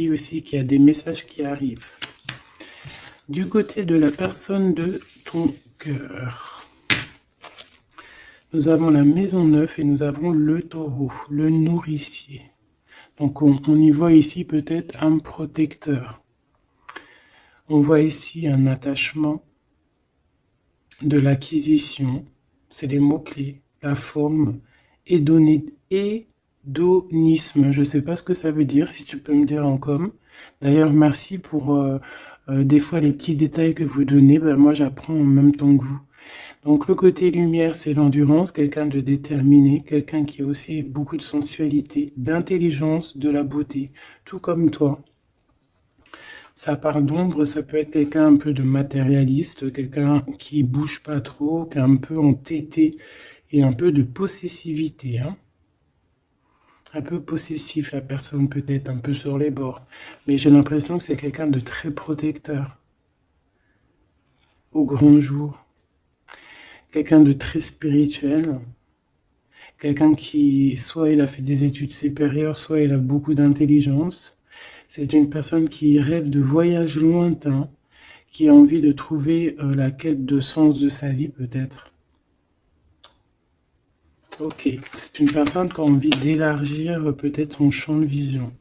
aussi qu'il y a des messages qui arrivent. Du côté de la personne de ton cœur, nous avons la maison 9 et nous avons le taureau, le nourricier. Donc on y voit ici peut-être un protecteur. On voit ici un attachement, de l'acquisition, c'est les mots-clés, la forme, hédonisme. Je ne sais pas ce que ça veut dire, si tu peux me dire en com. D'ailleurs, merci pour des fois les petits détails que vous donnez. Ben, moi, j'apprends en même temps que vous. Donc, le côté lumière, c'est l'endurance, quelqu'un de déterminé, quelqu'un qui a aussi beaucoup de sensualité, d'intelligence, de la beauté, tout comme toi. Sa part d'ombre, ça peut être quelqu'un un peu de matérialiste, quelqu'un qui bouge pas trop, qui est un peu entêté et un peu de possessivité. Hein. Un peu possessif, la personne peut-être un peu sur les bords. Mais j'ai l'impression que c'est quelqu'un de très protecteur. Au grand jour. Quelqu'un de très spirituel. Quelqu'un qui, soit il a fait des études supérieures, soit il a beaucoup d'intelligence. C'est une personne qui rêve de voyages lointains, qui a envie de trouver la quête de sens de sa vie, peut-être. Ok, c'est une personne qui a envie d'élargir peut-être son champ de vision.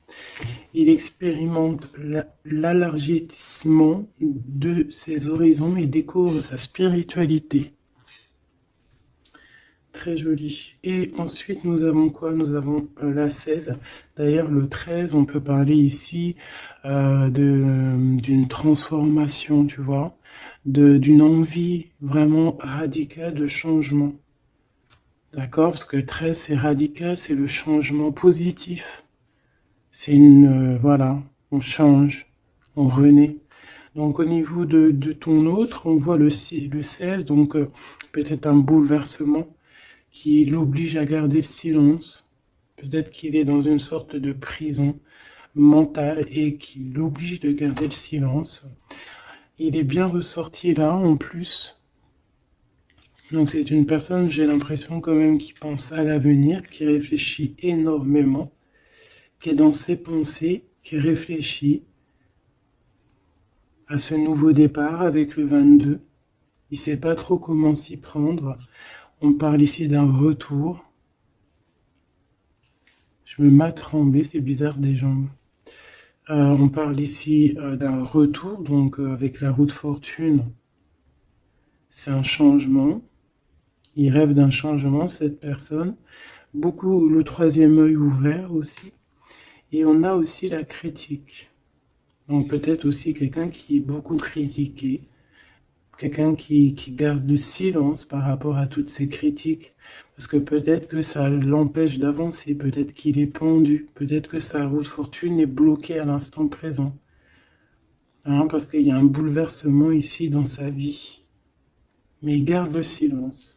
Il expérimente l'élargissement de ses horizons et découvre sa spiritualité. Très joli. Et ensuite, nous avons quoi? Nous avons la 16. D'ailleurs, le 13, on peut parler ici d'une transformation, tu vois, d'une envie vraiment radicale de changement. D'accord? Parce que le 13, c'est radical, c'est le changement positif. C'est voilà, on change, on renaît. Donc, au niveau de ton autre, on voit le 16, donc peut-être un bouleversement qui l'oblige à garder le silence. Peut-être qu'il est dans une sorte de prison mentale et qui l'oblige de garder le silence. Il est bien ressorti là, en plus. Donc c'est une personne, j'ai l'impression quand même, qui pense à l'avenir, qui réfléchit énormément, qui est dans ses pensées, qui réfléchit à ce nouveau départ avec le 22. Il ne sait pas trop comment s'y prendre. On parle ici d'un retour. Je me mets à trembler, c'est bizarre des jambes. On parle ici d'un retour, donc avec la roue de fortune. C'est un changement. Il rêve d'un changement, cette personne. Beaucoup le troisième œil ouvert aussi. Et on a aussi la critique. Donc peut-être aussi quelqu'un qui est beaucoup critiqué. Quelqu'un qui garde le silence par rapport à toutes ces critiques. Parce que peut-être que ça l'empêche d'avancer, peut-être qu'il est pendu, peut-être que sa roue de fortune est bloquée à l'instant présent. Hein, parce qu'il y a un bouleversement ici dans sa vie. Mais il garde le silence.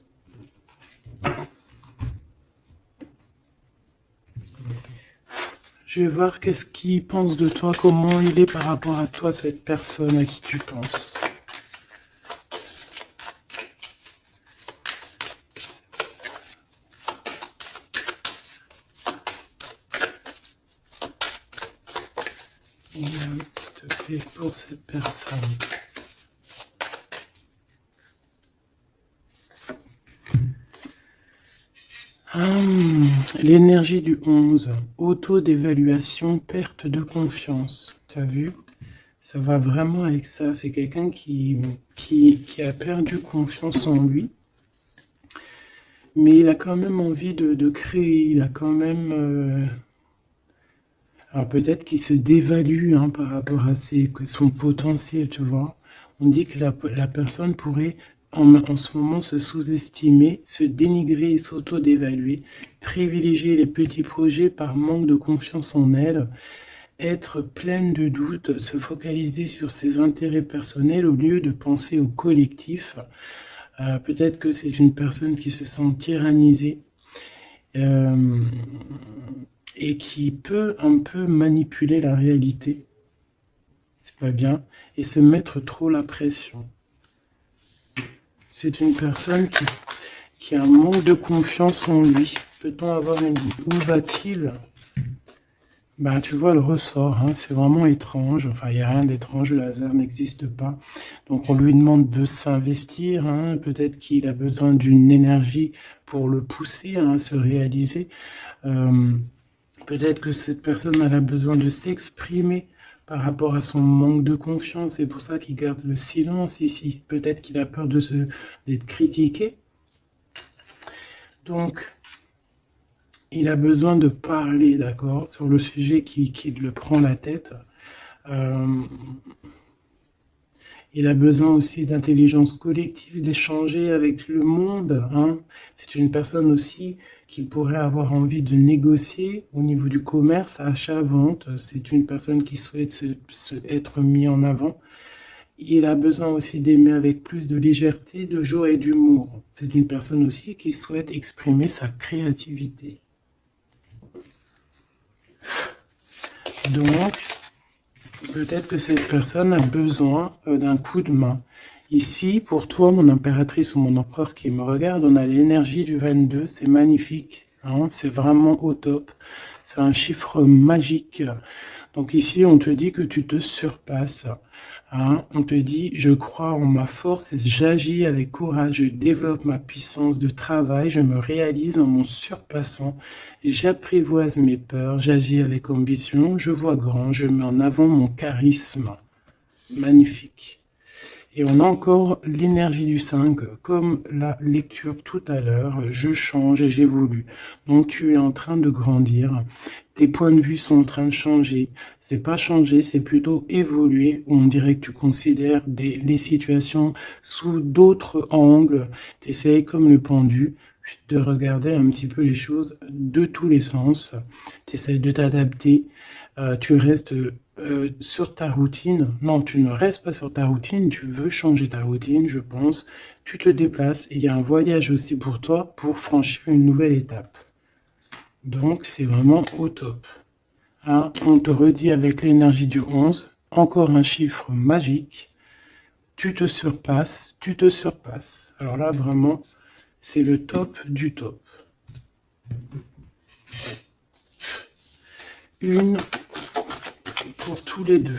Je vais voir qu'est-ce qu'il pense de toi, comment il est par rapport à toi, cette personne à qui tu penses. S'il te plaît, pour cette personne. L'énergie du 11, auto-d'évaluation, perte de confiance. Tu as vu? Ça va vraiment avec ça. C'est quelqu'un qui a perdu confiance en lui. Mais il a quand même envie de créer. Il a quand même... Alors peut-être qu'il se dévalue hein, par rapport à son potentiel, tu vois. On dit que la personne pourrait en ce moment se sous-estimer, se dénigrer et s'auto-dévaluer, privilégier les petits projets par manque de confiance en elle, être pleine de doutes, se focaliser sur ses intérêts personnels au lieu de penser au collectif. Peut-être que c'est une personne qui se sent tyrannisée et qui peut un peu manipuler la réalité. C'est pas bien. Et se mettre trop la pression. C'est une personne qui a un manque de confiance en lui. Peut-on avoir une... Où va-t-il? Bah, tu vois le ressort, hein, c'est vraiment étrange. Enfin, il n'y a rien d'étrange, le hasard n'existe pas. Donc, on lui demande de s'investir, hein. Peut-être qu'il a besoin d'une énergie pour le pousser, hein, à se réaliser. Euh, Peut-être que cette personne elle a besoin de s'exprimer par rapport à son manque de confiance. C'est pour ça qu'il garde le silence ici. Peut-être qu'il a peur d'être critiqué. Donc, il a besoin de parler, d'accord, sur le sujet qui le prend la tête. Euh, il a besoin aussi d'intelligence collective, d'échanger avec le monde, hein. C'est une personne aussi qui pourrait avoir envie de négocier au niveau du commerce, achat-vente. C'est une personne qui souhaite être mis en avant. Il a besoin aussi d'aimer avec plus de légèreté, de joie et d'humour. C'est une personne aussi qui souhaite exprimer sa créativité. Donc, peut-être que cette personne a besoin d'un coup de main. Ici, pour toi, mon impératrice ou mon empereur qui me regarde, on a l'énergie du 22, c'est magnifique, hein, c'est vraiment au top. C'est un chiffre magique. Donc ici, on te dit que tu te surpasses. Hein. On te dit, je crois en ma force et j'agis avec courage, je développe ma puissance de travail, je me réalise en mon surpassant, j'apprivoise mes peurs, j'agis avec ambition, je vois grand, je mets en avant mon charisme. Magnifique. Et on a encore l'énergie du 5, comme la lecture tout à l'heure, je change et j'évolue. Donc tu es en train de grandir, tes points de vue sont en train de changer. C'est pas changer, c'est plutôt évoluer. On dirait que tu considères les situations sous d'autres angles. Tu essayes comme le pendu de regarder un petit peu les choses de tous les sens. Tu essayes de t'adapter. Tu restes sur ta routine. Non, tu ne restes pas sur ta routine, tu veux changer ta routine, je pense. Tu te déplaces et il y a un voyage aussi pour toi pour franchir une nouvelle étape. Donc, c'est vraiment au top. Hein, on te redit avec l'énergie du 11, encore un chiffre magique. Tu te surpasses, tu te surpasses. Alors là, vraiment, c'est le top du top. Une pour tous les deux.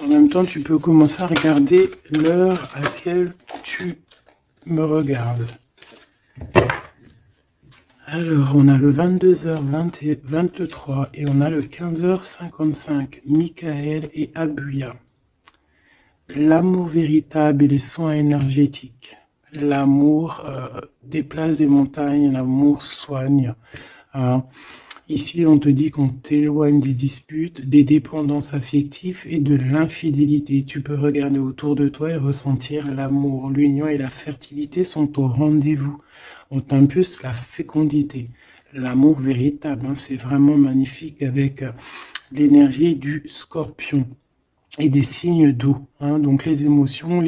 En même temps, tu peux commencer à regarder l'heure à laquelle tu me regardes. Alors, on a le 22h23 et on a le 15h55. Michael et Abuya. L'amour véritable et les soins énergétiques. L'amour déplace des montagnes, l'amour soigne. Hein. Ici, on te dit qu'on t'éloigne des disputes, des dépendances affectives et de l'infidélité. Tu peux regarder autour de toi et ressentir l'amour. L'union et la fertilité sont au rendez-vous. On t'impulse la fécondité. L'amour véritable, hein, c'est vraiment magnifique avec l'énergie du scorpion et des signes d'eau. Hein, donc les émotions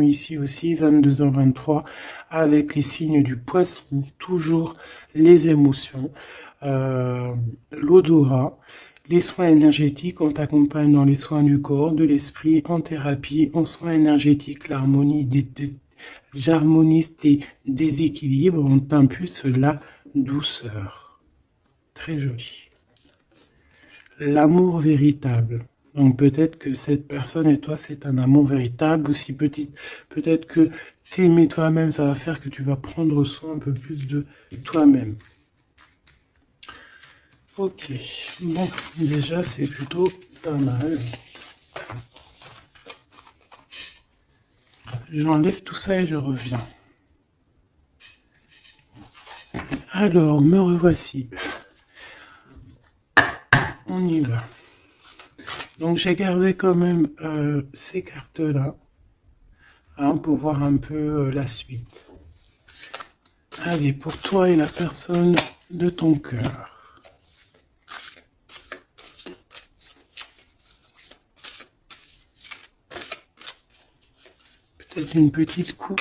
ici aussi, 22h23, avec les signes du poisson, toujours les émotions. L'odorat, les soins énergétiques, on t'accompagne dans les soins du corps, de l'esprit, en thérapie, en soins énergétiques, j'harmonise tes déséquilibres, on t'impulse la douceur. Très joli. L'amour véritable. Donc peut-être que cette personne et toi, c'est un amour véritable, ou si peut-être que t'aimer toi-même, ça va faire que tu vas prendre soin un peu plus de toi-même. Ok, bon, déjà c'est plutôt pas mal. J'enlève tout ça et je reviens. Alors, me revoici. On y va. Donc j'ai gardé quand même ces cartes-là, hein, pour voir un peu la suite. Allez, pour toi et la personne de ton cœur. Peut-être une petite coupe.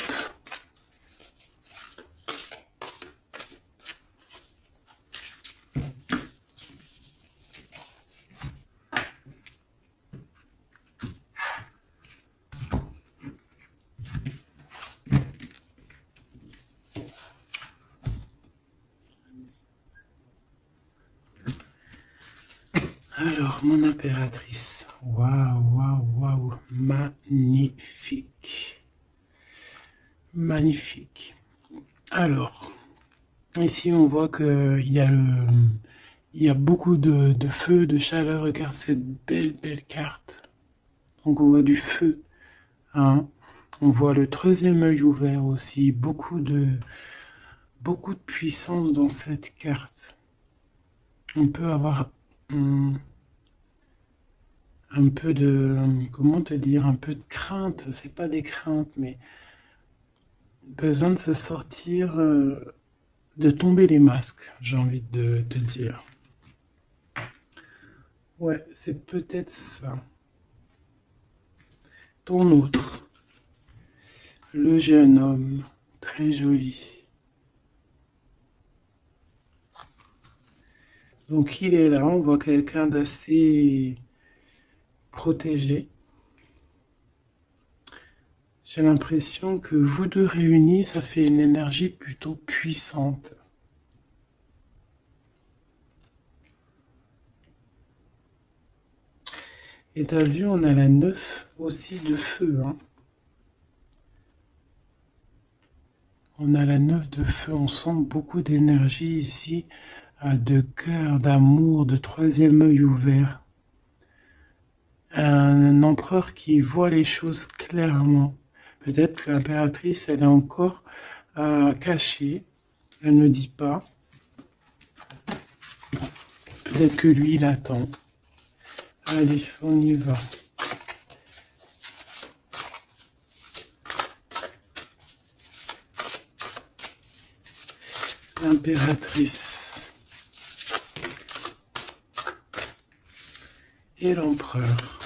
Alors, mon impératrice. Waouh, waouh, waouh. Magnifique. Magnifique. Alors, ici, on voit qu'il y a il y a beaucoup de feu, de chaleur. Regarde cette belle, belle carte. Donc, on voit du feu. Hein. On voit le troisième œil ouvert aussi. Beaucoup de puissance dans cette carte. On peut avoir un peu de, comment te dire, un peu de crainte. C'est pas des craintes, mais besoin de se sortir, de tomber les masques, j'ai envie de te dire. Ouais, c'est peut-être ça. Ton autre, le jeune homme, très joli. Donc il est là, on voit quelqu'un d'assez protégé. J'ai l'impression que vous deux réunis, ça fait une énergie plutôt puissante. Et t'as vu, on a la 9 aussi de feu. Hein. On a la 9 de feu, on sent beaucoup d'énergie ici, de cœur, d'amour, de troisième œil ouvert. Un empereur qui voit les choses clairement. Peut-être que l'impératrice, elle est encore cachée, elle ne dit pas. Peut-être que lui, il attend. Allez, on y va. L'impératrice et l'empereur.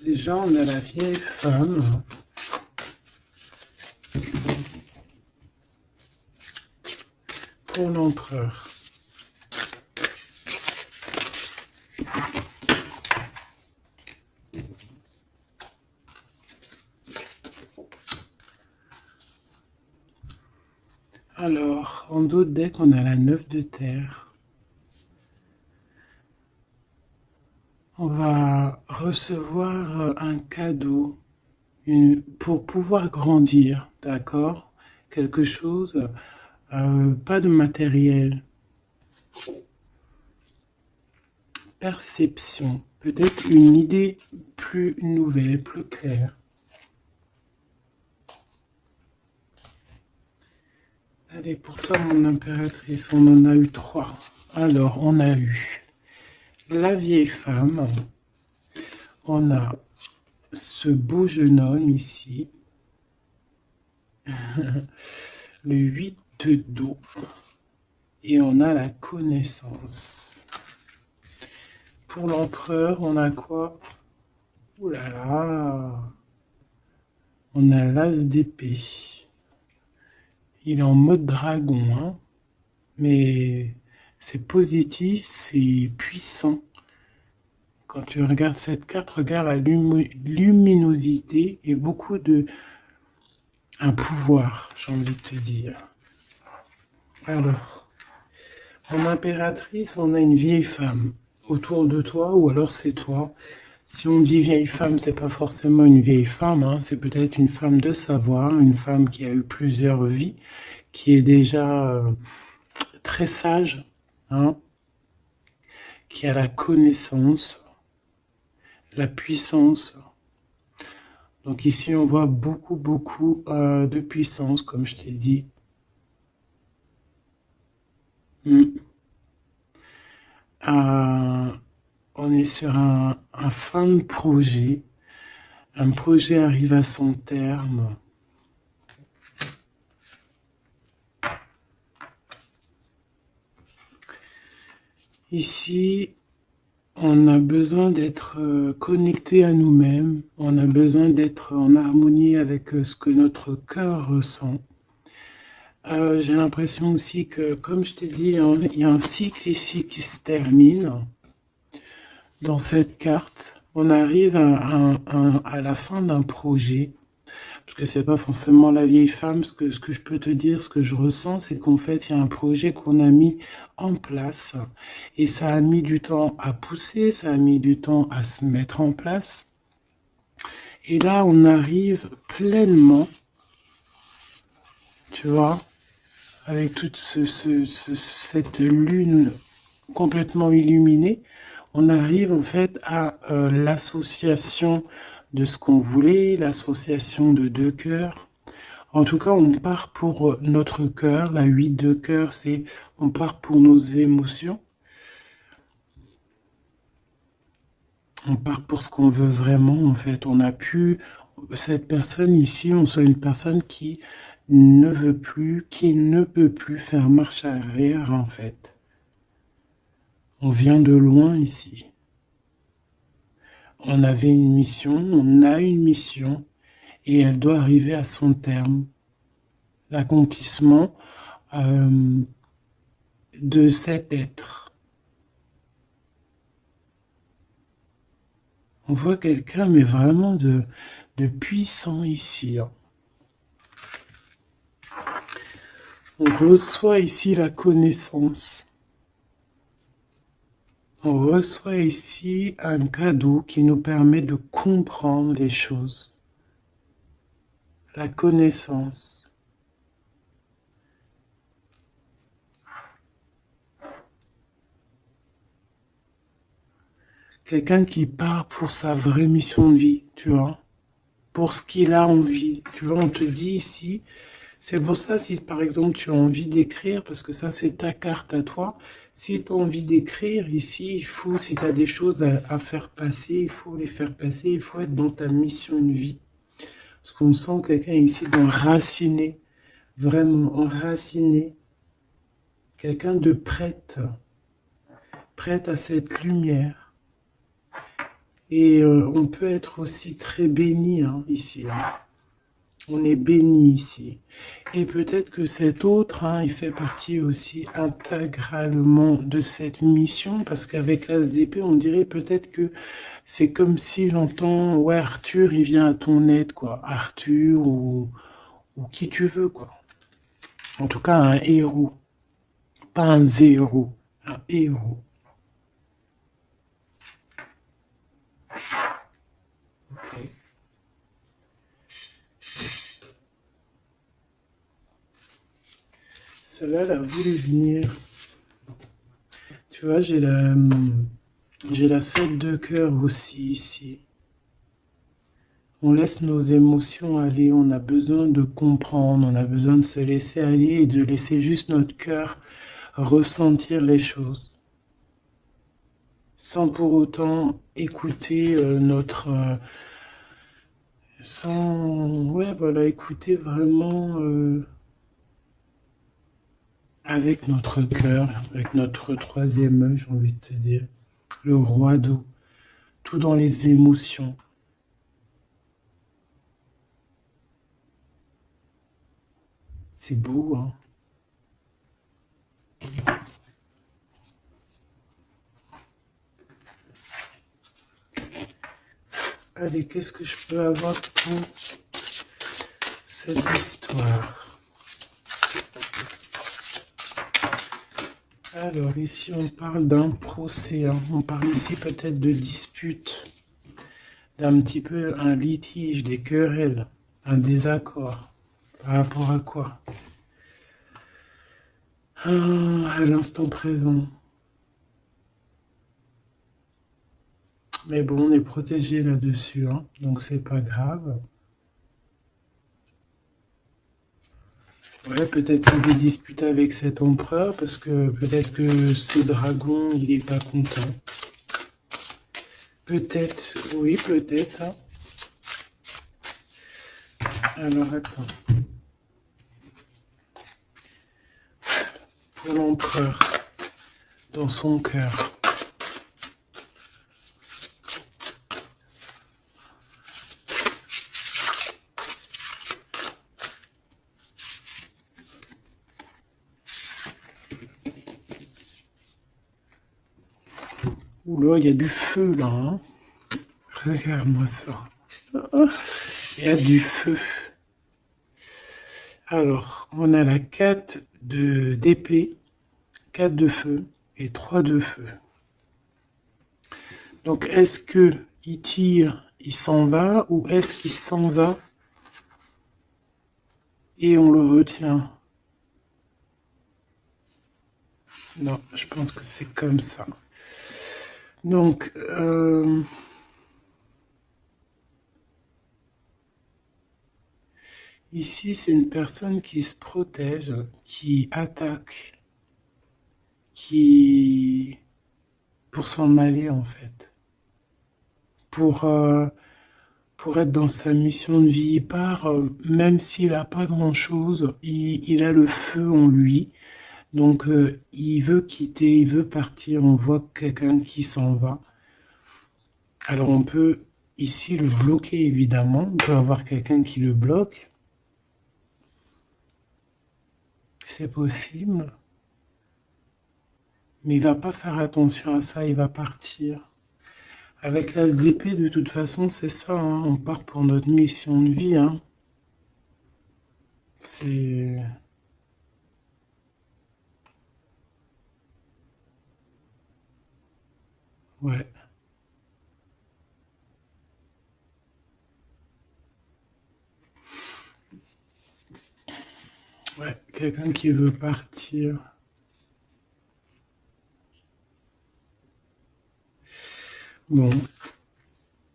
Déjà, on a la vieille femme. Pour l'empereur. Alors, en d'autres decks, on a la 9 de terre. On va recevoir un cadeau pour pouvoir grandir, d'accord? Quelque chose, pas de matériel. Perception, peut-être une idée plus nouvelle, plus claire. Allez, pour toi, mon impératrice, on en a eu 3. Alors, on a eu la vieille femme. On a ce beau jeune homme ici. Le 8 de dos. Et on a la connaissance. Pour l'empereur, on a quoi? Ouh là là! On a l'as d'épée. Il est en mode dragon, hein, mais c'est positif, c'est puissant. Quand tu regardes cette carte, regarde la luminosité et beaucoup de... un pouvoir, j'ai envie de te dire. Alors, en impératrice, on a une vieille femme autour de toi, ou alors c'est toi. Si on dit vieille femme, c'est pas forcément une vieille femme, hein, c'est peut-être une femme de savoir, une femme qui a eu plusieurs vies, qui est déjà très sage, hein, qui a la connaissance, la puissance. Donc ici, on voit beaucoup de puissance, comme je t'ai dit. On est sur un fin de projet. Un projet arrive à son terme. Ici, on a besoin d'être connecté à nous-mêmes. On a besoin d'être en harmonie avec ce que notre cœur ressent. J'ai l'impression aussi que, comme je t'ai dit, il y a un cycle ici qui se termine. Dans cette carte, on arrive à la fin d'un projet. parce que c'est pas forcément la vieille femme. Ce que je peux te dire, ce que je ressens, c'est qu'en fait, il y a un projet qu'on a mis en place et ça a mis du temps à pousser, ça a mis du temps à se mettre en place. Et là, on arrive pleinement, tu vois, avec toute cette lune complètement illuminée, on arrive en fait à l'association de ce qu'on voulait, l'association de deux cœurs. En tout cas, on part pour notre cœur. La 8 de cœur, c'est on part pour nos émotions. On part pour ce qu'on veut vraiment, en fait. On a pu, cette personne ici, on soit une personne qui ne veut plus, qui ne peut plus faire marche arrière, en fait. On vient de loin ici. On avait une mission, on a une mission, et elle doit arriver à son terme. L'accomplissement de cet être. On voit quelqu'un, mais vraiment de puissant ici. On reçoit ici la connaissance. On reçoit ici un cadeau qui nous permet de comprendre les choses. La connaissance. Quelqu'un qui part pour sa vraie mission de vie, tu vois, pour ce qu'il a envie. Tu vois, on te dit ici, c'est pour ça si par exemple tu as envie d'écrire, parce que ça c'est ta carte à toi, si tu as envie d'écrire ici, il faut, si tu as des choses à faire passer, il faut les faire passer, il faut être dans ta mission de vie. Parce qu'on sent quelqu'un ici d'enraciné, vraiment enraciné, quelqu'un de prête à cette lumière. Et on peut être aussi très béni ici. On est béni ici. Et peut-être que cet autre, il fait partie aussi intégralement de cette mission, parce qu'avec l'As d'épée, on dirait peut-être que c'est comme si j'entends, ouais, Arthur, il vient à ton aide, quoi. Arthur ou qui tu veux, quoi. En tout cas, un héros. Pas un zéro, un héros. Ok. Celle-là, elle a voulu venir. Tu vois, j'ai la 7 de cœur aussi ici. On laisse nos émotions aller, on a besoin de comprendre, on a besoin de se laisser aller et de laisser juste notre cœur ressentir les choses. Sans pour autant écouter écouter vraiment avec notre cœur, avec notre troisième œil, j'ai envie de te dire, le roi d'eau, tout dans les émotions. C'est beau, hein? Allez, qu'est-ce que je peux avoir pour cette histoire? Alors, ici, on parle d'un procès. On parle ici peut-être de dispute, d'un petit peu un litige, des querelles, un désaccord. Par rapport à quoi? À l'instant présent. Mais bon, on est protégé là-dessus, donc c'est pas grave. Ouais, peut-être c'est des disputes avec cet empereur, parce que peut-être que ce dragon, il est pas content. Peut-être, oui, peut-être. Alors, attends. Pour l'empereur, dans son cœur. Oula, il y a du feu là. Regarde-moi ça. Il y a du feu. Alors, on a la 4 d'épée, 4 de feu et 3 de feu. Donc, est-ce que il tire, il s'en va, ou est-ce qu'il s'en va et on le retient? Non, je pense que c'est comme ça. Donc, ici, c'est une personne qui se protège, qui attaque, qui... pour s'en aller en fait. Pour, euh, pour être dans sa mission de vie, il part, même s'il n'a pas grand-chose, il a le feu en lui. Donc, il veut quitter, il veut partir. On voit quelqu'un qui s'en va. Alors, on peut ici le bloquer, évidemment. On peut avoir quelqu'un qui le bloque. C'est possible. Mais il va pas faire attention à ça, il va partir. Avec l'as d'épée, de toute façon, c'est ça, hein. On part pour notre mission de vie, hein. C'est... Ouais. Ouais, quelqu'un qui veut partir. Bon,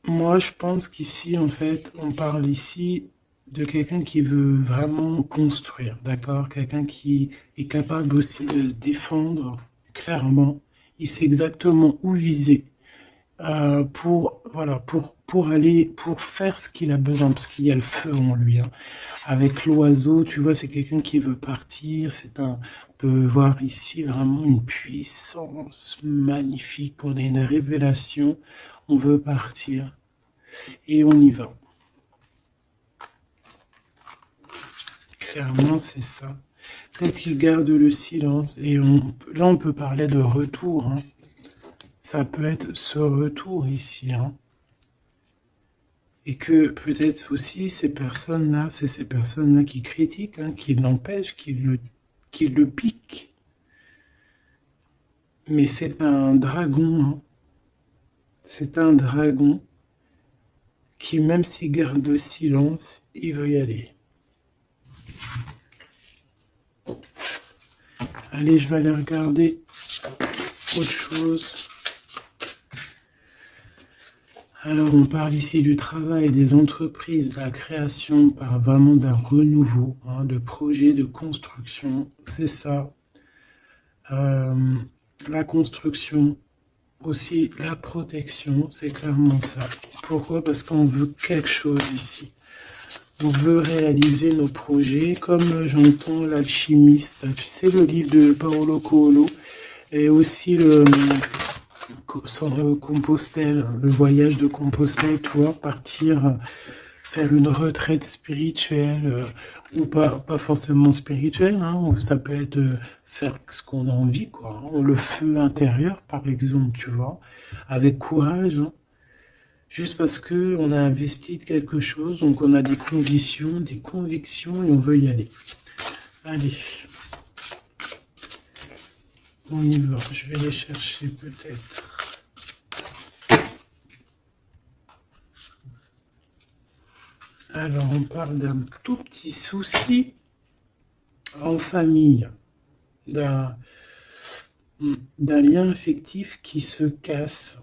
moi je pense qu'ici, en fait, on parle ici de quelqu'un qui veut vraiment construire, d'accord? Quelqu'un qui est capable aussi de se défendre clairement. Il sait exactement où viser. Pour voilà pour faire ce qu'il a besoin parce qu'il y a le feu en lui, hein. Avec l'oiseau, tu vois, c'est quelqu'un qui veut partir. On peut voir ici vraiment une puissance magnifique. On a une révélation. On veut partir et on y va. Clairement, c'est ça. Peut-être qu'il garde le silence et là on peut parler de retour, hein. Ça peut être ce retour ici, hein. Et que peut-être aussi ces personnes-là, c'est ces personnes-là qui critiquent, hein, qui l'empêchent, qui le piquent. Mais c'est un dragon, hein. C'est un dragon qui, même s'il garde le silence, il veut y aller. Allez, je vais aller regarder autre chose. Alors, on parle ici du travail des entreprises, de la création par vraiment d'un renouveau, hein, de projets de construction. C'est ça. La construction, aussi la protection, c'est clairement ça. Pourquoi? Parce qu'on veut quelque chose ici. On veut réaliser nos projets, comme j'entends l'alchimiste. Tu sais, le livre de Paolo Coelho, et aussi Compostelle, le voyage de Compostelle, tu vois, partir, faire une retraite spirituelle, ou pas forcément spirituelle, hein, ça peut être faire ce qu'on a envie, quoi, hein, le feu intérieur, par exemple, tu vois, avec courage, hein, juste parce que on a investi de quelque chose, donc on a des conditions, des convictions, et on veut y aller. Allez, on y va, je vais les chercher peut-être. Alors, on parle d'un tout petit souci en famille, d'un lien affectif qui se casse.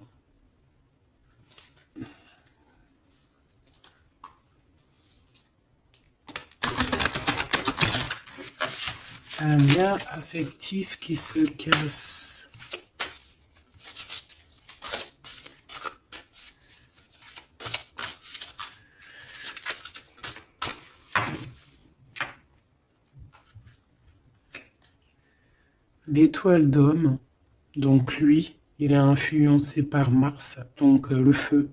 Un lien affectif qui se casse. L'étoile d'homme, donc lui, il est influencé par Mars, donc le feu.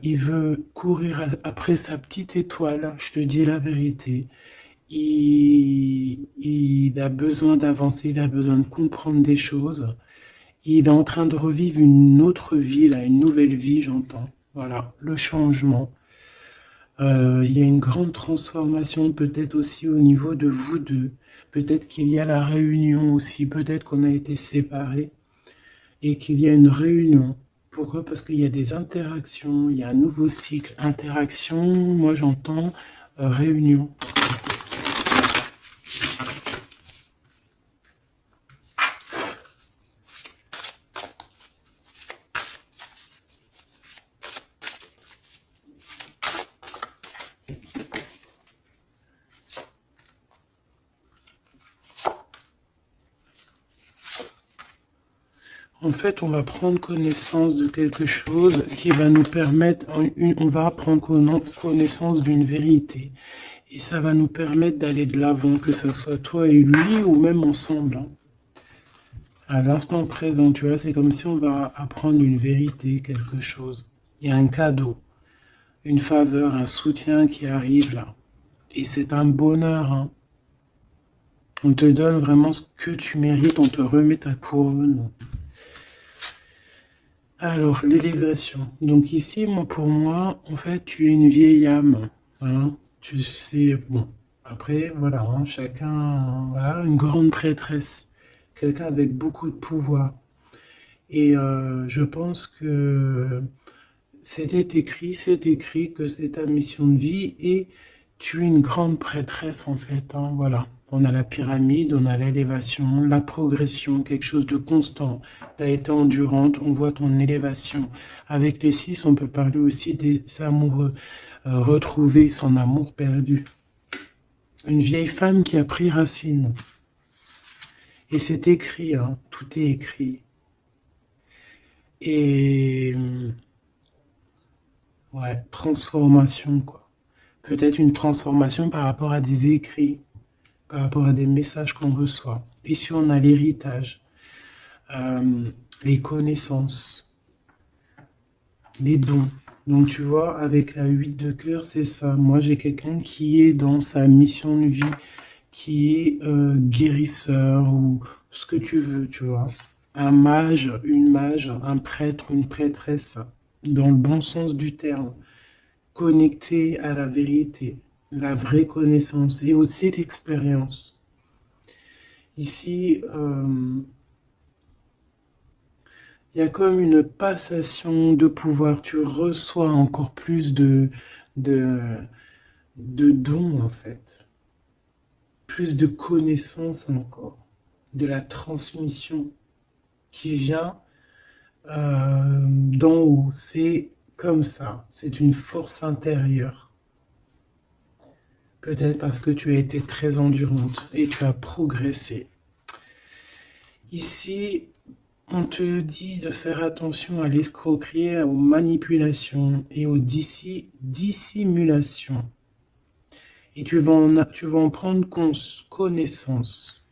Il veut courir après sa petite étoile, je te dis la vérité. Il a besoin d'avancer, il a besoin de comprendre des choses. Il est en train de revivre une autre vie, là, une nouvelle vie, j'entends. Voilà, le changement. Il y a une grande transformation peut-être aussi au niveau de vous deux. Peut-être qu'il y a la réunion aussi, peut-être qu'on a été séparés et qu'il y a une réunion. Pourquoi? Parce qu'il y a des interactions, il y a un nouveau cycle. Interaction, moi j'entends réunion. En fait, on va prendre connaissance de quelque chose qui va nous permettre, on va prendre connaissance d'une vérité. Et ça va nous permettre d'aller de l'avant, que ce soit toi et lui ou même ensemble. Hein. À l'instant présent, tu vois, c'est comme si on va apprendre une vérité, quelque chose. Il y a un cadeau, une faveur, un soutien qui arrive là. Et c'est un bonheur. Hein. On te donne vraiment ce que tu mérites, on te remet ta couronne. Alors, l'élévation. Donc ici, moi, pour moi, en fait, tu es une vieille âme. Hein. Tu sais, bon, après, voilà, hein, chacun, voilà, une grande prêtresse. Quelqu'un avec beaucoup de pouvoir. Et je pense que c'est écrit que c'est ta mission de vie et tu es une grande prêtresse en fait. Hein, voilà. On a la pyramide, on a l'élévation, la progression, quelque chose de constant. Tu as été endurante, on voit ton élévation. Avec les 6, on peut parler aussi des amoureux. Retrouver son amour perdu. Une vieille femme qui a pris racine. Et c'est écrit, hein, tout est écrit. Et ouais, transformation, quoi. Peut-être une transformation par rapport à des écrits, par rapport à des messages qu'on reçoit. Ici, on a l'héritage, les connaissances, les dons. Donc, tu vois, avec la 8 de cœur, c'est ça. Moi, j'ai quelqu'un qui est dans sa mission de vie, qui est guérisseur ou ce que tu veux, tu vois. Un mage, un prêtre, une prêtresse, dans le bon sens du terme. Connecté à la vérité, la vraie connaissance et aussi l'expérience. Ici, il y a comme une passation de pouvoir. Tu reçois encore plus de, de dons, en fait. Plus de connaissances encore. De la transmission qui vient d'en haut. C'est comme ça. C'est une force intérieure. Peut-être parce que tu as été très endurante et tu as progressé. Ici, on te dit de faire attention à l'escroquerie, aux manipulations et aux dissimulations. Et tu vas en prendre connaissance.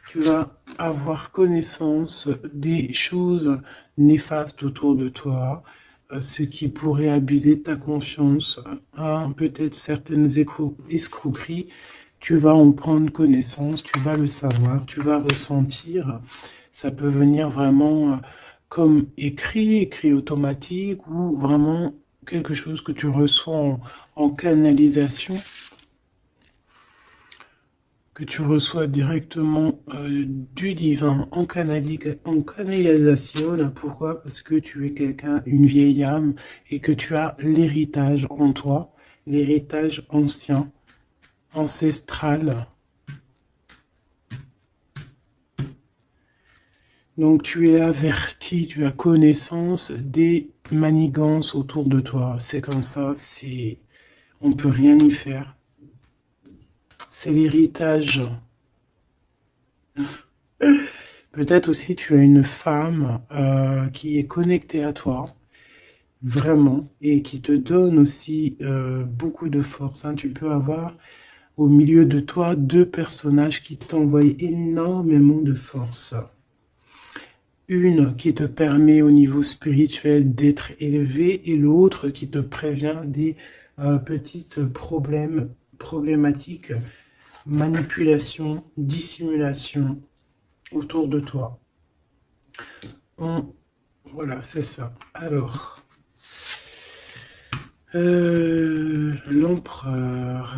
Tu vas avoir connaissance des choses néfastes autour de toi, ce qui pourrait abuser ta confiance, hein, peut-être certaines escroqueries. Tu vas en prendre connaissance, tu vas le savoir, tu vas ressentir. Ça peut venir vraiment comme écrit automatique ou vraiment quelque chose que tu reçois en canalisation, que tu reçois directement du divin en canalisation. Pourquoi? Parce que tu es quelqu'un, une vieille âme, et que tu as l'héritage en toi, l'héritage ancien, ancestral. Donc tu es averti, tu as connaissance des manigances autour de toi. C'est comme ça, on ne peut rien y faire. C'est l'héritage. Peut-être aussi tu as une femme qui est connectée à toi, vraiment, et qui te donne aussi beaucoup de force. Hein. Tu peux avoir au milieu de toi 2 personnages qui t'envoient énormément de force. Une qui te permet au niveau spirituel d'être élevé et l'autre qui te prévient des petites problématiques, manipulation, dissimulation autour de toi. Voilà, c'est ça. Alors, L'empereur.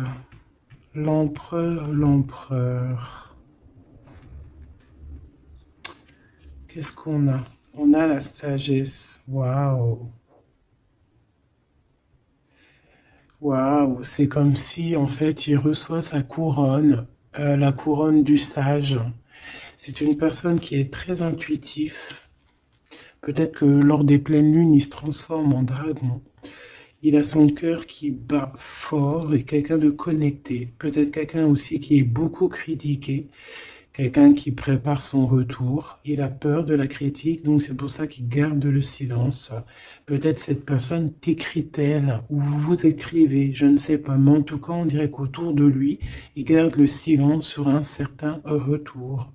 L'empereur. Qu'est-ce qu'on a? On a la sagesse. Waouh. Waouh. C'est comme si, en fait, il reçoit sa couronne, la couronne du sage. C'est une personne qui est très intuitif. Peut-être que lors des pleines lunes, il se transforme en dragon. Il a son cœur qui bat fort et quelqu'un de connecté. Peut-être quelqu'un aussi qui est beaucoup critiqué. Quelqu'un qui prépare son retour. Il a peur de la critique, donc c'est pour ça qu'il garde le silence. Peut-être cette personne t'écrit-elle ou vous vous écrivez, je ne sais pas. Mais en tout cas, on dirait qu'autour de lui, il garde le silence sur un certain retour.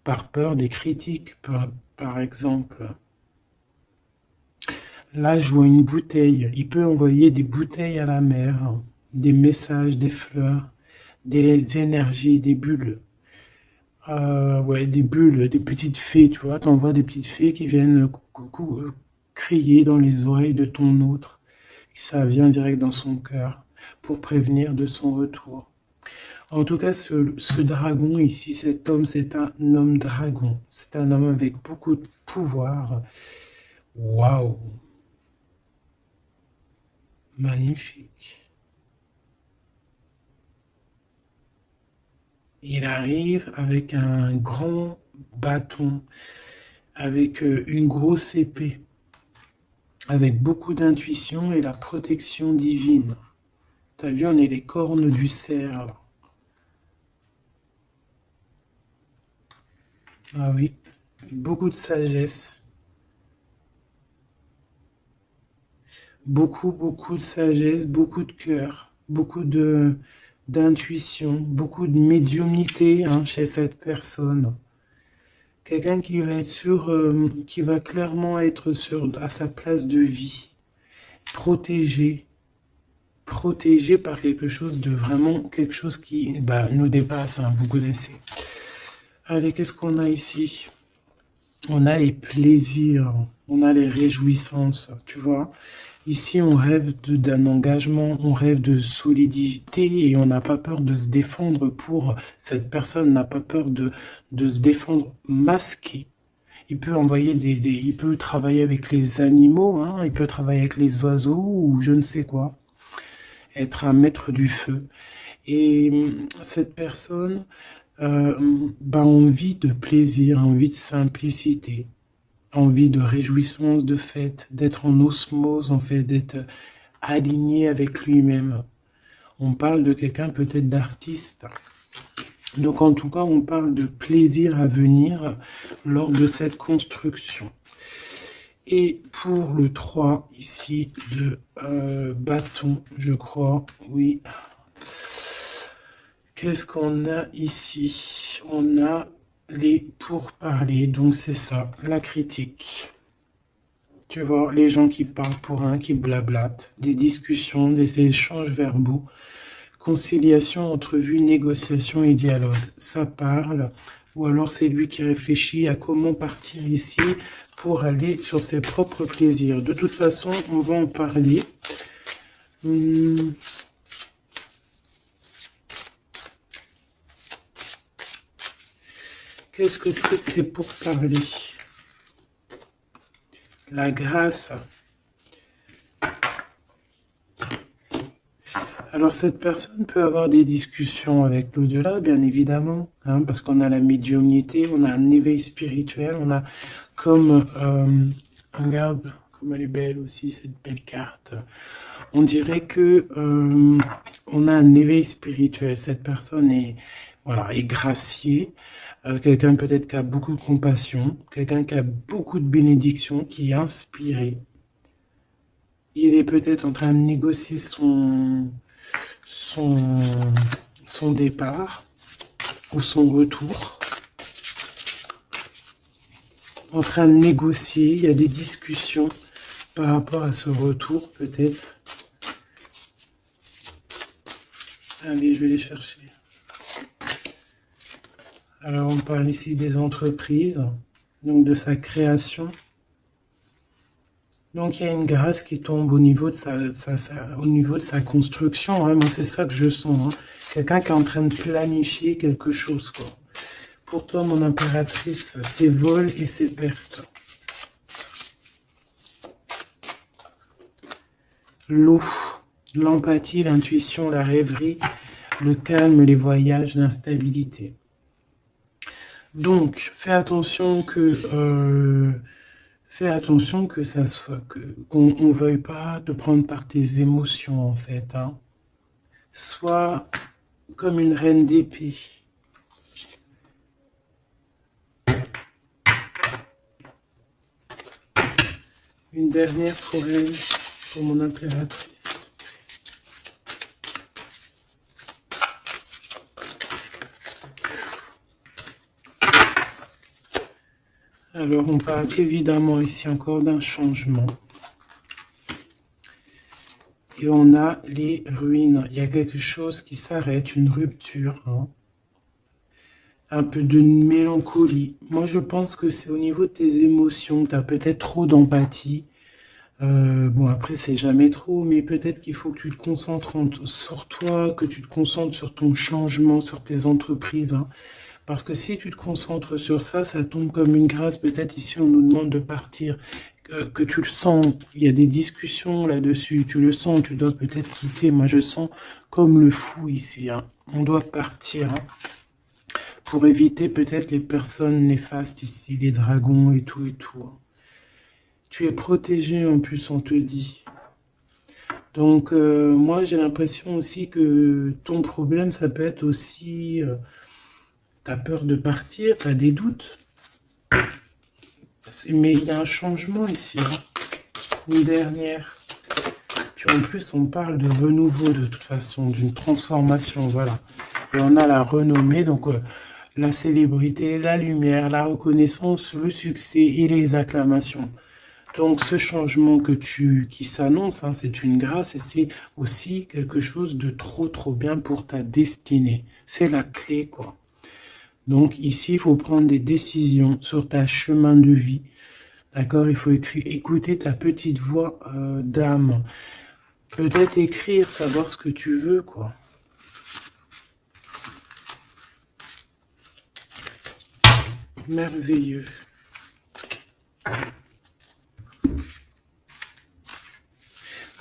Par peur des critiques, par exemple. Là, je vois une bouteille. Il peut envoyer des bouteilles à la mer, des messages, des fleurs, des énergies, des bulles. Ouais, des bulles, des petites fées, tu vois. T'envoies des petites fées qui viennent crier dans les oreilles de ton autre. Ça vient direct dans son cœur pour prévenir de son retour. En tout cas, ce dragon ici, cet homme, c'est un homme dragon. C'est un homme avec beaucoup de pouvoir. Waouh! Magnifique. Il arrive avec un grand bâton, avec une grosse épée, avec beaucoup d'intuition et la protection divine. T'as vu, on est les cornes du cerf. Ah oui, beaucoup de sagesse. Beaucoup de sagesse, beaucoup de cœur, beaucoup de d'intuition, beaucoup de médiumnité chez cette personne. Quelqu'un qui va être qui va clairement être à sa place de vie, protégé, protégé par quelque chose de vraiment, quelque chose qui nous dépasse, vous connaissez. Allez, qu'est-ce qu'on a ici? On a les plaisirs, on a les réjouissances, tu vois. Ici, on rêve d'un engagement, on rêve de solidité et on n'a pas peur de se défendre pour... Cette personne n'a pas peur de se défendre masqué. Il peut envoyer il peut travailler avec les animaux, il peut travailler avec les oiseaux ou je ne sais quoi. Être un maître du feu. Et cette personne envie de plaisir, envie de simplicité, envie de réjouissance, de fête, d'être en osmose, en fait, d'être aligné avec lui-même. On parle de quelqu'un peut-être d'artiste. Donc en tout cas, on parle de plaisir à venir lors de cette construction. Et pour le 3 ici de bâton, je crois, oui. Qu'est-ce qu'on a ici? On a les pourparlers, donc c'est ça, la critique. Tu vois, les gens qui parlent pour un, qui blablatent, des discussions, des échanges verbaux, conciliation, entrevue, négociation et dialogue. Ça parle, ou alors c'est lui qui réfléchit à comment partir ici pour aller sur ses propres plaisirs. De toute façon, on va en parler. Qu'est-ce que c'est que ces pourparlers? La grâce. Alors cette personne peut avoir des discussions avec l'au-delà, bien évidemment, parce qu'on a la médiumnité, on a un éveil spirituel, on a comme, regarde comme elle est belle aussi cette belle carte. On dirait que on a un éveil spirituel. Cette personne est est graciée, quelqu'un peut-être qui a beaucoup de compassion, quelqu'un qui a beaucoup de bénédiction, qui est inspiré. Il est peut-être en train de négocier son départ ou son retour. En train de négocier, il y a des discussions par rapport à ce retour peut-être. Allez, je vais les chercher. Alors on parle ici des entreprises, donc de sa création. Donc il y a une grâce qui tombe au niveau de au niveau de sa construction, hein. Moi c'est ça que je sens, hein. Quelqu'un qui est en train de planifier quelque chose, quoi. Pour toi, mon impératrice, c'est vol et c'est perte. L'eau, l'empathie, l'intuition, la rêverie, le calme, les voyages, l'instabilité. Donc, fais attention que ça soit qu'on on veuille pas te prendre par tes émotions en fait, hein. Sois comme une reine d'épée. Une dernière pour elle, pour mon impératrice. Alors, on parle évidemment ici encore d'un changement. Et on a les ruines. Il y a quelque chose qui s'arrête, une rupture, hein. Un peu de mélancolie. Moi, je pense que c'est au niveau de tes émotions. Tu as peut-être trop d'empathie. Bon, après, c'est jamais trop, mais peut-être qu'il faut que tu te concentres sur toi, que tu te concentres sur ton changement, sur tes entreprises, hein. Parce que si tu te concentres sur ça, ça tombe comme une grâce. Peut-être ici, on nous demande de partir, que tu le sens. Il y a des discussions là-dessus. Tu le sens, tu dois peut-être quitter. Moi, je sens comme le fou ici, hein. On doit partir, hein, pour éviter peut-être les personnes néfastes ici, les dragons et tout et tout, hein. Tu es protégé en plus, on te dit. Donc, moi, j'ai l'impression aussi que ton problème, ça peut être aussi, t'as peur de partir, t'as des doutes. Mais il y a un changement ici, hein. Une dernière. Puis en plus, on parle de renouveau de toute façon, d'une transformation, voilà. Et on a la renommée, donc la célébrité, la lumière, la reconnaissance, le succès et les acclamations. Donc ce changement qui s'annonce, hein, c'est une grâce et c'est aussi quelque chose de trop bien pour ta destinée. C'est la clé, quoi. Donc ici, il faut prendre des décisions sur ta chemin de vie. D'accord? Il faut écouter ta petite voix d'âme. Peut-être écrire, savoir ce que tu veux, quoi. Merveilleux.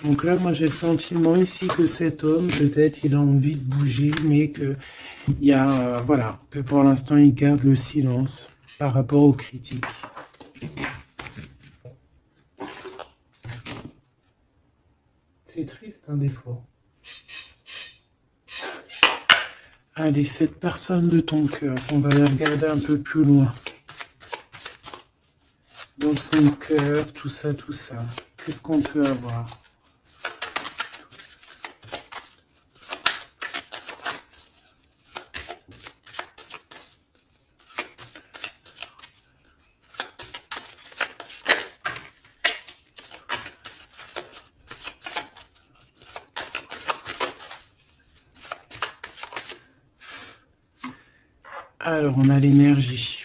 Donc là, moi, j'ai le sentiment ici que cet homme, peut-être, il a envie de bouger, mais que il y a, voilà, que pour l'instant, il garde le silence par rapport aux critiques. C'est triste, hein, des fois. Allez, cette personne de ton cœur, on va la regarder un peu plus loin. Dans son cœur, tout ça, tout ça. Qu'est-ce qu'on peut avoir? Alors, on a l'énergie,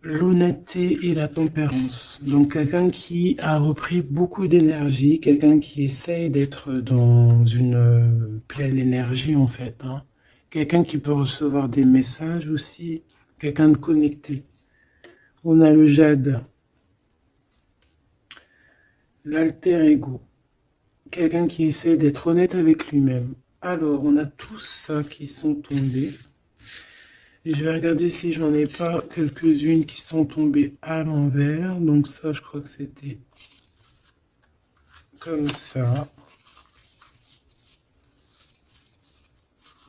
l'honnêteté et la tempérance. Donc, quelqu'un qui a repris beaucoup d'énergie, quelqu'un qui essaye d'être dans une pleine énergie, en fait, hein. Quelqu'un qui peut recevoir des messages aussi, quelqu'un de connecté. On a le jade, l'alter ego, quelqu'un qui essaie d'être honnête avec lui-même. Alors, on a tous ça qui sont tombés. Et je vais regarder si j'en ai pas quelques-unes qui sont tombées à l'envers. Donc ça, je crois que c'était comme ça.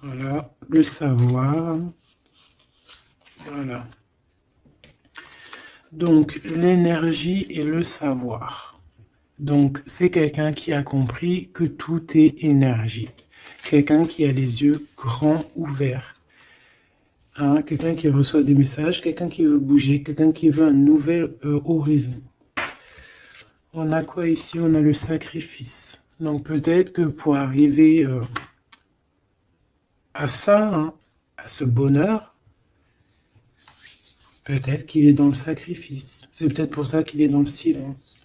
Voilà, le savoir. Voilà. Donc, l'énergie et le savoir. Donc, c'est quelqu'un qui a compris que tout est énergie. Quelqu'un qui a les yeux grands ouverts. Hein, quelqu'un qui reçoit des messages, quelqu'un qui veut bouger, quelqu'un qui veut un nouvel horizon. On a quoi ici? On a le sacrifice. Donc peut-être que pour arriver à ça, hein, à ce bonheur, Peut-être qu'il est dans le sacrifice. C'est peut-être pour ça qu'il est dans le silence.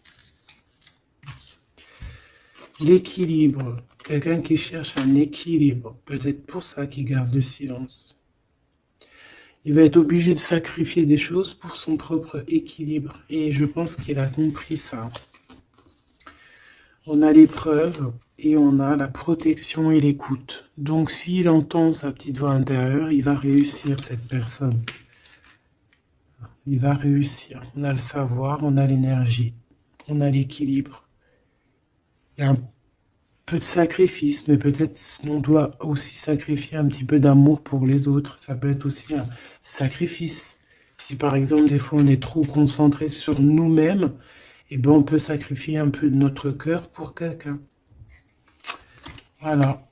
L'équilibre. Quelqu'un qui cherche un équilibre. Peut-être pour ça qu'il garde le silence. Il va être obligé de sacrifier des choses pour son propre équilibre. Et je pense qu'il a compris ça. On a l'épreuve et on a la protection et l'écoute. Donc s'il entend sa petite voix intérieure, il va réussir, cette personne. Il va réussir. On a le savoir, on a l'énergie, on a l'équilibre. Il y a un peu de sacrifice, mais peut-être on doit aussi sacrifier un petit peu d'amour pour les autres. Ça peut être aussi un sacrifice. Si par exemple, des fois, on est trop concentré sur nous-mêmes, eh ben, on peut sacrifier un peu de notre cœur pour quelqu'un. Voilà.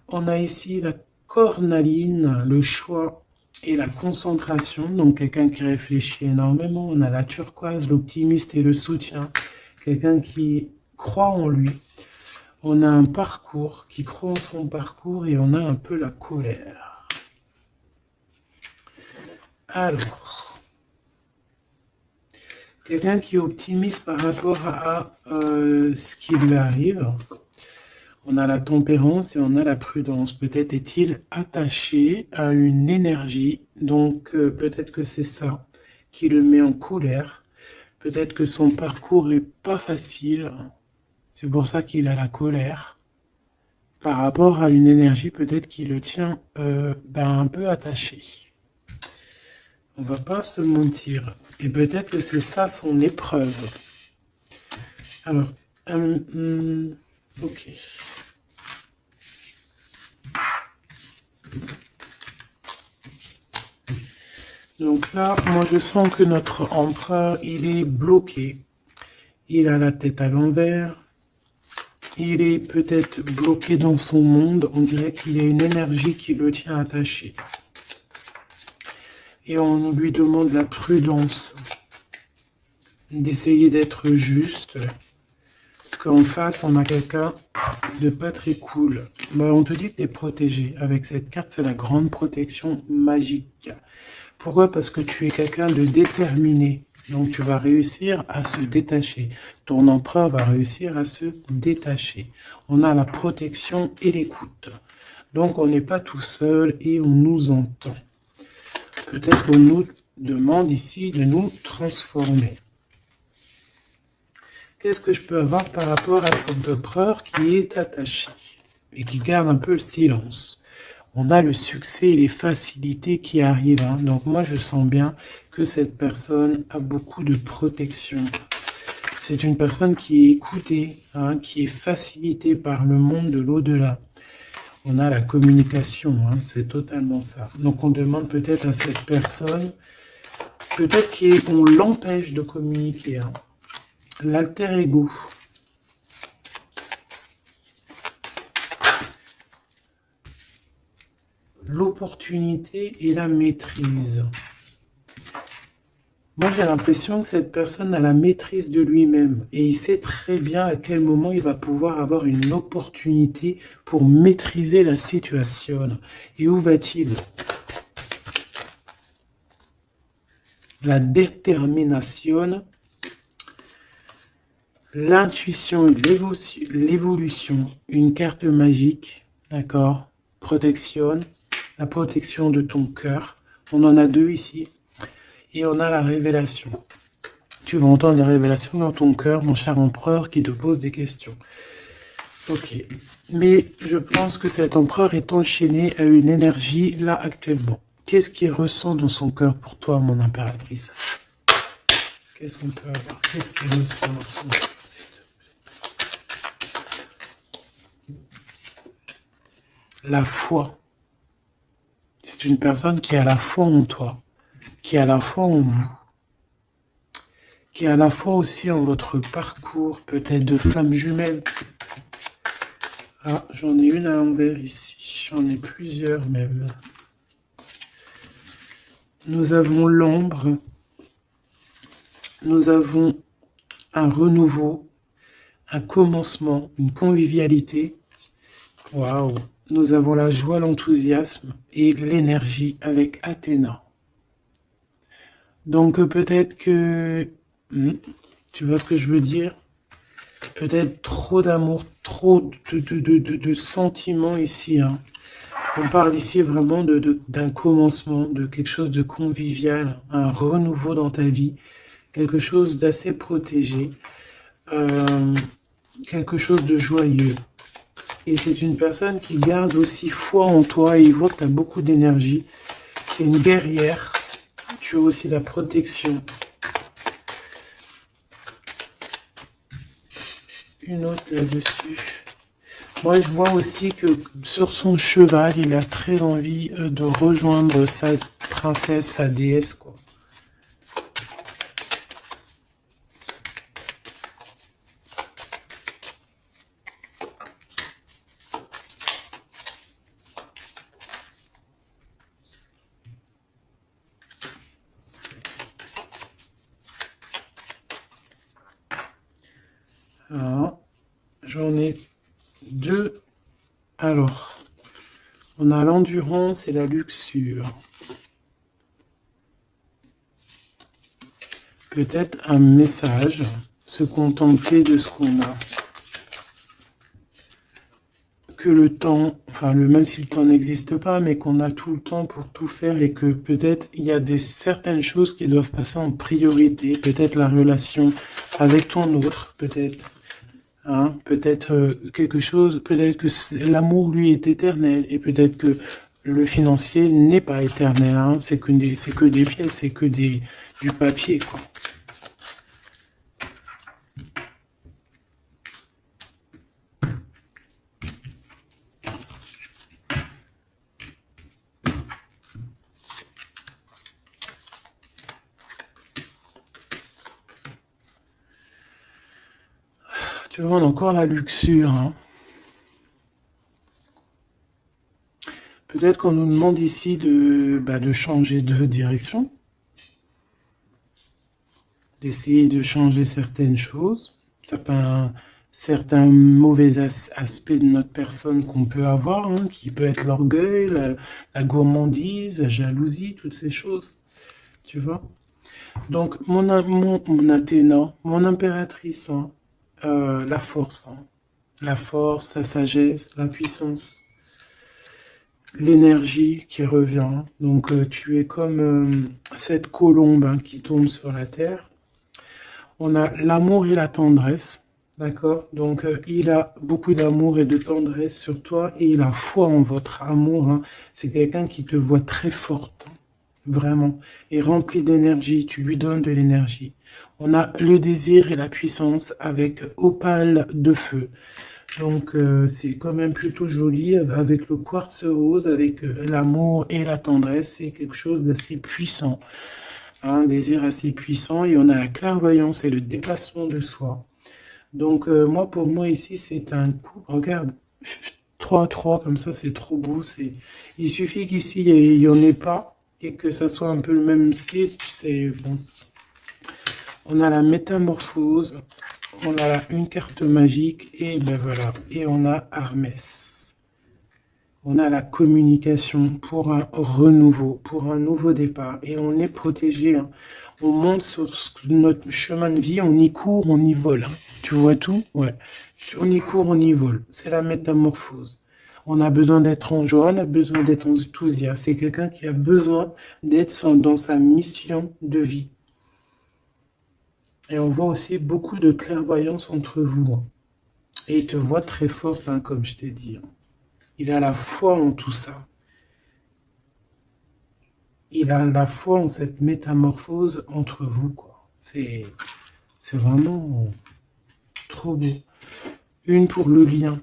On a ici la cornaline, le choix et la concentration. Donc, quelqu'un qui réfléchit énormément. On a la turquoise, l'optimiste et le soutien. Quelqu'un qui croit en lui. On a un parcours, qui croit en son parcours, et on a un peu la colère. Alors, quelqu'un qui est optimiste par rapport à ce qui lui arrive. On a la tempérance et on a la prudence. Peut-être est-il attaché à une énergie, donc peut-être que c'est ça qui le met en colère. Peut-être que son parcours est pas facile. C'est pour ça qu'il a la colère. Par rapport à une énergie, peut-être qui le tient un peu attaché. On va pas se mentir. Et peut-être que c'est ça son épreuve. Alors, ok. Donc là, moi je sens que notre empereur, il est bloqué. Il a la tête à l'envers. Il est peut-être bloqué dans son monde. On dirait qu'il y a une énergie qui le tient attaché. Et on lui demande la prudence. D'essayer d'être juste. Parce qu'en face, on a quelqu'un de pas très cool. On te dit que tu es protégé. Avec cette carte, c'est la grande protection magique. Pourquoi? Parce que tu es quelqu'un de déterminé. Donc tu vas réussir à se détacher. Ton empereur va réussir à se détacher. On a la protection et l'écoute. Donc on n'est pas tout seul et on nous entend. Peut-être qu'on nous demande ici de nous transformer. Qu'est-ce que je peux avoir par rapport à cet empereur qui est attaché et qui garde un peu le silence? On a le succès et les facilités qui arrivent. Hein. Donc moi, je sens bien que cette personne a beaucoup de protection. C'est une personne qui est écoutée, hein, qui est facilitée par le monde de l'au-delà. On a la communication, hein, c'est totalement ça. Donc on demande peut-être à cette personne, peut-être qu'on l'empêche de communiquer. Hein. L'alter ego. L'opportunité et la maîtrise. Moi, j'ai l'impression que cette personne a la maîtrise de lui-même et il sait très bien à quel moment il va pouvoir avoir une opportunité pour maîtriser la situation. Et où va-t-il? La détermination, l'intuition et l'évolution, une carte magique, d'accord? Protection. La protection de ton cœur. On en a deux ici. Et on a la révélation. Tu vas entendre des révélations dans ton cœur, mon cher empereur, qui te pose des questions. Ok. Mais je pense que cet empereur est enchaîné à une énergie, là, actuellement. Qu'est-ce qu'il ressent dans son cœur pour toi, mon impératrice? Qu'est-ce qu'on peut avoir? Qu'est-ce qu'il ressent dans son cœur? La foi. C'est une personne qui a la foi en toi, qui a la foi en vous, qui a la foi aussi en votre parcours, peut-être de flammes jumelles. Ah, j'en ai une à l'envers ici, j'en ai plusieurs même. Nous avons l'ombre, nous avons un renouveau, un commencement, une convivialité. Waouh! Nous avons la joie, l'enthousiasme et l'énergie avec Athéna. Donc peut-être que... tu vois ce que je veux dire? Peut-être trop d'amour, trop de sentiments ici, hein. On parle ici vraiment d'un commencement, de quelque chose de convivial, un renouveau dans ta vie, quelque chose d'assez protégé, euh, quelque chose de joyeux. Et c'est une personne qui garde aussi foi en toi et il voit que tu as beaucoup d'énergie. C'est une guerrière. Tu as aussi la protection. Une autre là-dessus. Moi, je vois aussi que sur son cheval, il a très envie de rejoindre sa princesse, sa déesse, quoi. Ah, j'en ai deux. Alors, on a l'endurance et la luxure. Peut-être un message, se contempler de ce qu'on a. Que le temps, enfin même si le temps n'existe pas, mais qu'on a tout le temps pour tout faire et que peut-être il y a certaines choses qui doivent passer en priorité, peut-être la relation avec ton autre, peut-être, hein, peut-être quelque chose, peut-être que l'amour lui est éternel et peut-être que le financier n'est pas éternel, hein, c'est que des pièces, c'est que du papier, quoi. Tu vois, on a encore la luxure, hein. Peut-être qu'on nous demande ici de changer de direction, d'essayer de changer certaines choses, certains mauvais aspects de notre personne qu'on peut avoir, hein, qui peut être l'orgueil, la gourmandise, la jalousie, toutes ces choses, tu vois. Donc, mon Athéna, mon impératrice, hein, la force, hein, la force, la sagesse, la puissance, l'énergie qui revient. Donc tu es comme cette colombe, hein, qui tombe sur la terre. On a l'amour et la tendresse, d'accord? Donc il a beaucoup d'amour et de tendresse sur toi et il a foi en votre amour, hein. C'est quelqu'un qui te voit très forte, hein, vraiment, et rempli d'énergie. Tu lui donnes de l'énergie. On a le désir et la puissance avec opale de feu. Donc c'est quand même plutôt joli avec le quartz rose, avec l'amour et la tendresse. C'est quelque chose d'assez puissant, un désir assez puissant. Et on a la clairvoyance et le dépassement de soi. Donc moi, pour moi ici, c'est un coup. Regarde, 3-3 comme ça, c'est trop beau. Il suffit qu'ici, il n'y en ait pas et que ça soit un peu le même style. C'est bon. On a la métamorphose. On a là une carte magique et ben voilà. Et on a Hermès. On a la communication pour un renouveau, pour un nouveau départ. Et on est protégé, hein. On monte sur notre chemin de vie, on y court, on y vole, hein. Tu vois tout? Ouais. On y court, on y vole. C'est la métamorphose. On a besoin d'être en joie, on a besoin d'être enthousiaste. C'est quelqu'un qui a besoin d'être dans sa mission de vie. Et on voit aussi beaucoup de clairvoyance entre vous, hein. Et il te voit très forte, hein, comme je t'ai dit, hein. Il a la foi en tout ça. Il a la foi en cette métamorphose entre vous, quoi. C'est vraiment trop beau. Une pour le lien.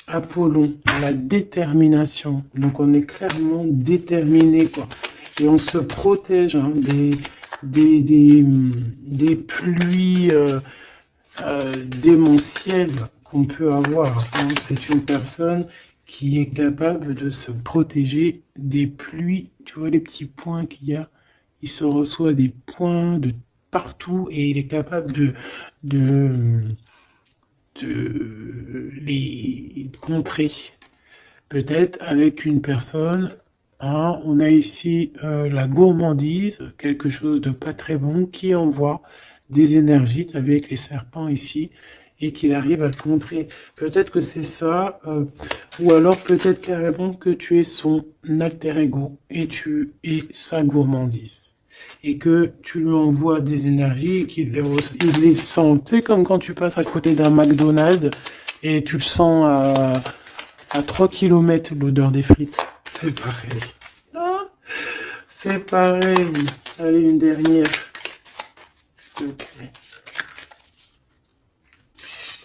Apollon, la détermination. Donc on est clairement déterminé, quoi. Et on se protège, hein, des pluies démentielles qu'on peut avoir, hein. C'est une personne qui est capable de se protéger des pluies. Tu vois les petits points qu'il y a? Il se reçoit des points de partout et il est capable de, de les contrer. Peut-être avec une personne Hein, on a ici la gourmandise, quelque chose de pas très bon, qui envoie des énergies, tu as vu avec les serpents ici, et qu'il arrive à te montrer. Peut-être que c'est ça, ou alors peut-être carrément que tu es son alter ego, et tu es sa gourmandise. Et que tu lui envoies des énergies et qu'il il les sent. C'est comme quand tu passes à côté d'un McDonald's et tu le sens à 3 km l'odeur des frites. C'est pareil. Ah, c'est pareil. Allez, une dernière. S'il te plaît.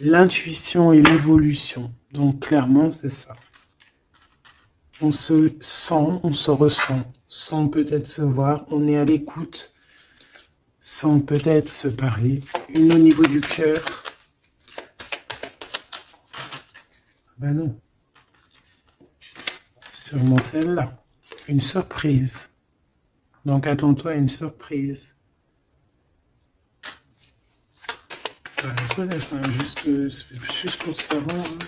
L'intuition et l'évolution. Donc clairement, c'est ça. On se sent, on se ressent, sans peut-être se voir, on est à l'écoute, sans peut-être se parler. Une au niveau du cœur. Ben non. Sûrement celle-là. Une surprise. Donc attends-toi à une surprise. Enfin, juste pour savoir hein,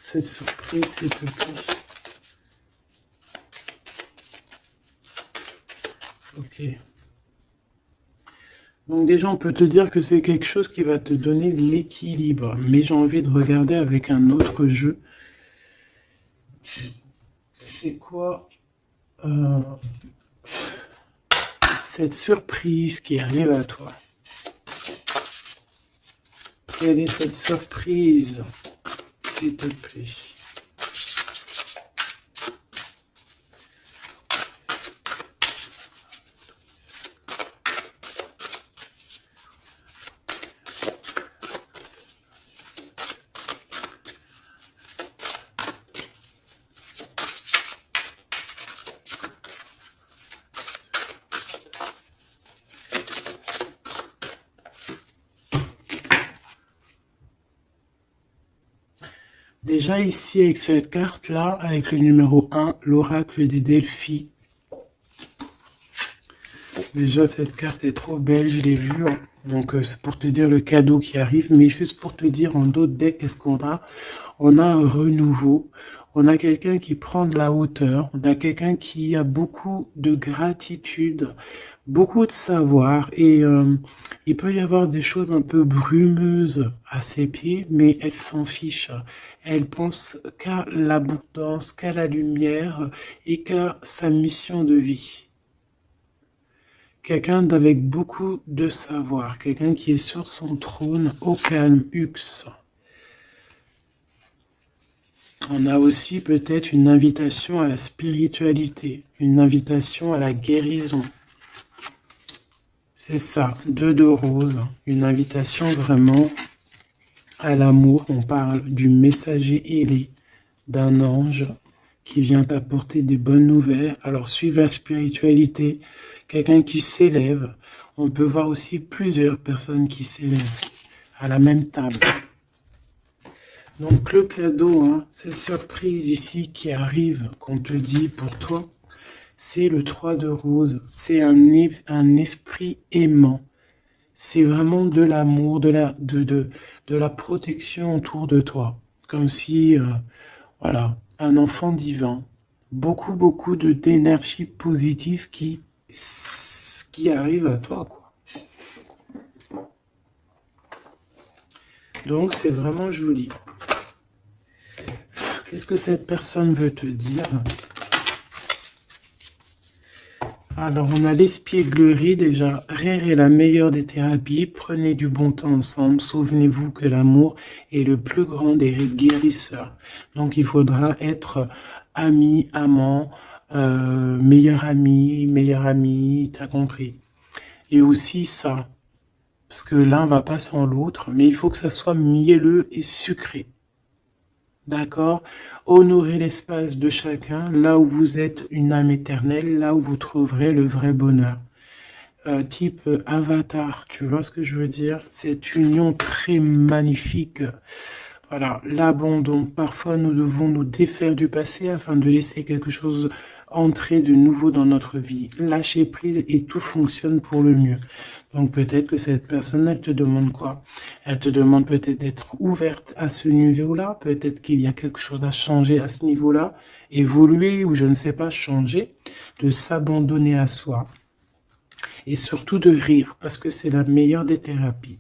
cette surprise, s'il te plaît. Ok. Donc déjà, on peut te dire que c'est quelque chose qui va te donner de l'équilibre. Mais j'ai envie de regarder avec un autre jeu. C'est quoi cette surprise qui arrive à toi? Quelle est cette surprise, s'il te plaît? Déjà ici avec cette carte-là, avec le numéro 1, l'oracle des Delphi. Déjà cette carte est trop belle, je l'ai vue. Hein. Donc c'est pour te dire le cadeau qui arrive, mais juste pour te dire en d'autres decks, qu'est-ce qu'on a? On a un renouveau, on a quelqu'un qui prend de la hauteur, on a quelqu'un qui a beaucoup de gratitude, beaucoup de savoir, et il peut y avoir des choses un peu brumeuses à ses pieds, mais elle s'en fiche. Elle pense qu'à l'abondance, qu'à la lumière et qu'à sa mission de vie. Quelqu'un d'avec beaucoup de savoir, quelqu'un qui est sur son trône au calme, Hux. On a aussi peut-être une invitation à la spiritualité, une invitation à la guérison. C'est ça, 2 de rose, une invitation vraiment à l'amour. On parle du messager ailé, d'un ange qui vient t'apporter des bonnes nouvelles. Alors suivre la spiritualité, quelqu'un qui s'élève. On peut voir aussi plusieurs personnes qui s'élèvent à la même table. Donc le cadeau, hein, cette surprise ici qui arrive, qu'on te dit pour toi, c'est le 3 de rose. C'est un esprit aimant. C'est vraiment de l'amour, de la protection autour de toi. Comme si, voilà, un enfant divin. Beaucoup d'énergie positive qui arrive à toi, quoi. Donc c'est vraiment joli. Qu'est-ce que cette personne veut te dire? Alors, on a l'espièglerie déjà. Rire est la meilleure des thérapies. Prenez du bon temps ensemble. Souvenez-vous que l'amour est le plus grand des guérisseurs. Donc, il faudra être ami, amant, meilleur ami, t'as compris. Et aussi ça, parce que l'un va pas sans l'autre, mais il faut que ça soit mielleux et sucré. D'accord? Honorez l'espace de chacun, là où vous êtes une âme éternelle, là où vous trouverez le vrai bonheur. Type avatar, tu vois ce que je veux dire? Cette union très magnifique. Voilà, l'abandon. Parfois, nous devons nous défaire du passé afin de laisser quelque chose entrer de nouveau dans notre vie, lâcher prise et tout fonctionne pour le mieux. Donc peut-être que cette personne, elle te demande quoi? Elle te demande peut-être d'être ouverte à ce niveau-là, peut-être qu'il y a quelque chose à changer à ce niveau-là, évoluer ou je ne sais pas, changer, de s'abandonner à soi et surtout de rire parce que c'est la meilleure des thérapies.